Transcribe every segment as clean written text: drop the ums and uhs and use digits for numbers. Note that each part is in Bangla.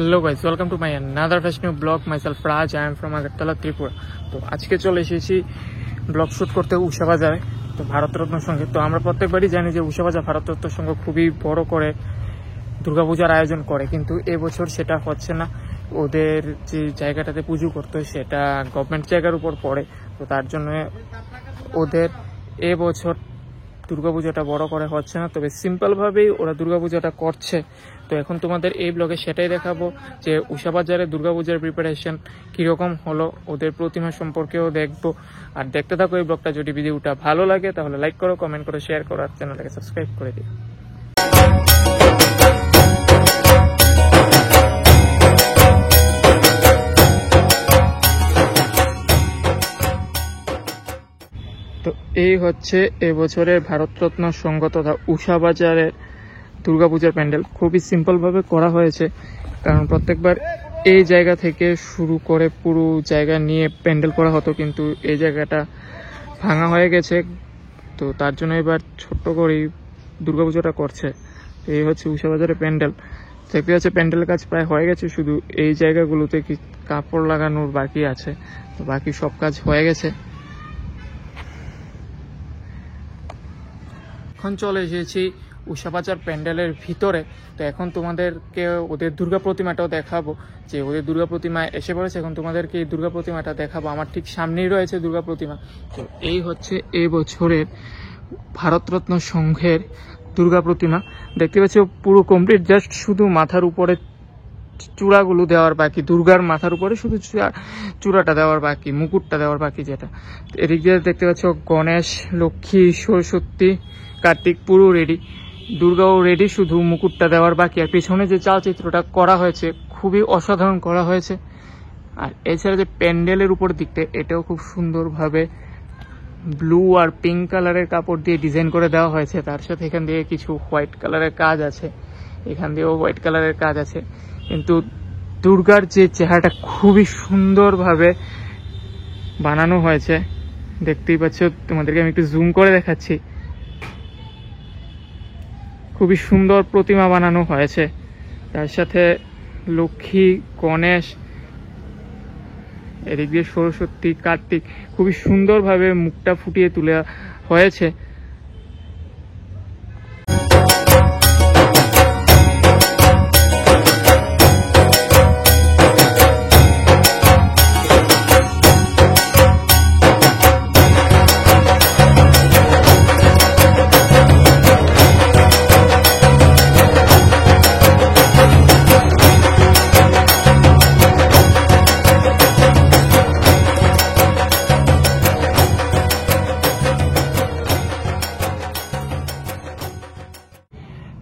Hello guys, welcome to my another fresh new blog. Myself Raj, I am from Agartala Tripura. তো আজকে চলে এসেছি ব্লগ শ্যুট করতে উষা বাজারে, তো ভারতরত্ন সঙ্গে। তো আমরা প্রত্যেকবারই জানি যে উষা বাজার ভারতরত্ন সঙ্গ খুবই বড় করে দুর্গাপূজার আয়োজন করে, কিন্তু এবছর সেটা হচ্ছে না। ওদের যে জায়গাটাতে পুজো করতো সেটা গভর্নমেন্ট জায়গার উপর পড়ে, তো তার জন্য ওদের এবছর দুর্গাপূজাটা বড় করে হচ্ছে না, তবে সিম্পলভাবেই ওরা দুর্গাপূজাটা করছে। তো এখন তোমাদের এই ব্লগে সেটাই দেখাবো যে উষা বাজারে দুর্গাপূজার প্রিপারেশন কীরকম হলো, ওদের প্রতিমা সম্পর্কেও দেখবো। আর দেখতে থাকো এই ব্লগটা। যদি ভিডিওটা ভালো লাগে তাহলে লাইক করো, কমেন্ট করো, শেয়ার করো, আর চ্যানেলটাকে সাবস্ক্রাইব করে দিও। তো এই হচ্ছে এবছরের ভারতরত্ন সংঘ তথা উষা বাজারের দুর্গাপূজার প্যান্ডেল। খুবই সিম্পলভাবে করা হয়েছে, কারণ প্রত্যেকবার এই জায়গা থেকে শুরু করে পুরো জায়গা নিয়ে প্যান্ডেল করা হতো, কিন্তু এই জায়গাটা ভাঙা হয়ে গেছে, তো তার জন্য এবার ছোট্ট করেই দুর্গাপূজাটা করছে। তো এই হচ্ছে উষা বাজারের প্যান্ডেল। দেখতে পাচ্ছে প্যান্ডেলের কাজ প্রায় হয়ে গেছে, শুধু এই জায়গাগুলোতে কি কাপড় লাগানোর বাকি আছে, তো বাকি সব কাজ হয়ে গেছে। এখন চলে এসেছি উষা বাজার প্যান্ডেলের ভিতরে। তো এখন তোমাদেরকে ওদের দুর্গা প্রতিমাটাও দেখাবো, যে ওদের দুর্গা প্রতিমা এসে পড়েছে। এখন তোমাদেরকে এই দুর্গা প্রতিমাটা দেখাবো। আমার ঠিক সামনেই রয়েছে দুর্গা প্রতিমা। তো এই হচ্ছে এবছরের ভারতরত্ন সংঘের দুর্গা প্রতিমা। দেখতে পাচ্ছ পুরো কমপ্লিট, জাস্ট শুধু মাথার উপরে চূড়াগুলো দেওয়ার বাকি, দুর্গার মাথার উপরে শুধু চূড়াটা দেওয়ার বাকি, মুকুটটা দেওয়ার বাকি। যেটা এদিক দিয়ে দেখতে পাচ্ছ গণেশ, লক্ষ্মী, সরস্বতী, কার্তিক পুরো রেডি, দুর্গাও রেডি, শুধু মুকুটটা দেওয়ার বাকি। আর পিছনে যে চালচিত্রটা করা হয়েছে খুবই অসাধারণ করা হয়েছে। আর এছাড়া যে প্যান্ডেলের উপর দিকটা, এটাও খুব সুন্দরভাবে ব্লু আর পিঙ্ক কালারের কাপড় দিয়ে ডিজাইন করে দেওয়া হয়েছে। তার সাথে এখান দিয়ে কিছু হোয়াইট কালারের কাজ আছে, এখান দিয়েও হোয়াইট কালারের কাজ আছে। কিন্তু দুর্গার যে চেহারাটা খুবই সুন্দরভাবে বানানো হয়েছে, দেখতেই পাচ্ছ। তোমাদেরকে আমি একটু জুম করে দেখাচ্ছি। খুবই সুন্দর প্রতিমা বানানো হয়েছে। তার সাথে লক্ষ্মী, গণেশ, এদিক দিয়ে সরস্বতী, কার্তিক, খুবই সুন্দরভাবে মুখটা ফুটিয়ে তোলা হয়েছে।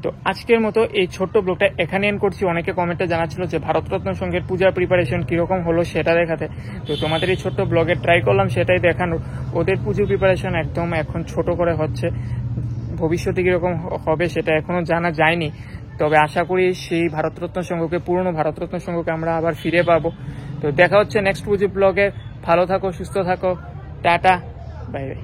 তো আজকের মতো এই ছোট্ট ব্লগটা এখানে এন্ড করছি। অনেকে কমেন্টে জানাচ্ছিল যে ভারতরত্ন সংঘের পূজার প্রিপারেশন কিরকম হলো সেটা দেখাতে। তো তোমাদের এই ছোট্ট ব্লগে ট্রাই করলাম সেটাই দেখানোর। ওদের পুজোর প্রিপারেশন একদম এখন ছোট করে হচ্ছে, ভবিষ্যতে কিরকম হবে সেটা এখনো জানা যায়নি। তবে আশা করি সেই ভারতরত্ন সংঘকে, পুরনো ভারতরত্ন সংঘকে আমরা আবার ফিরে পাবো। তো দেখা হচ্ছে নেক্সট পুজো ব্লগে। ভালো থাকো, সুস্থ থাকো, টাটা, বাই বাই।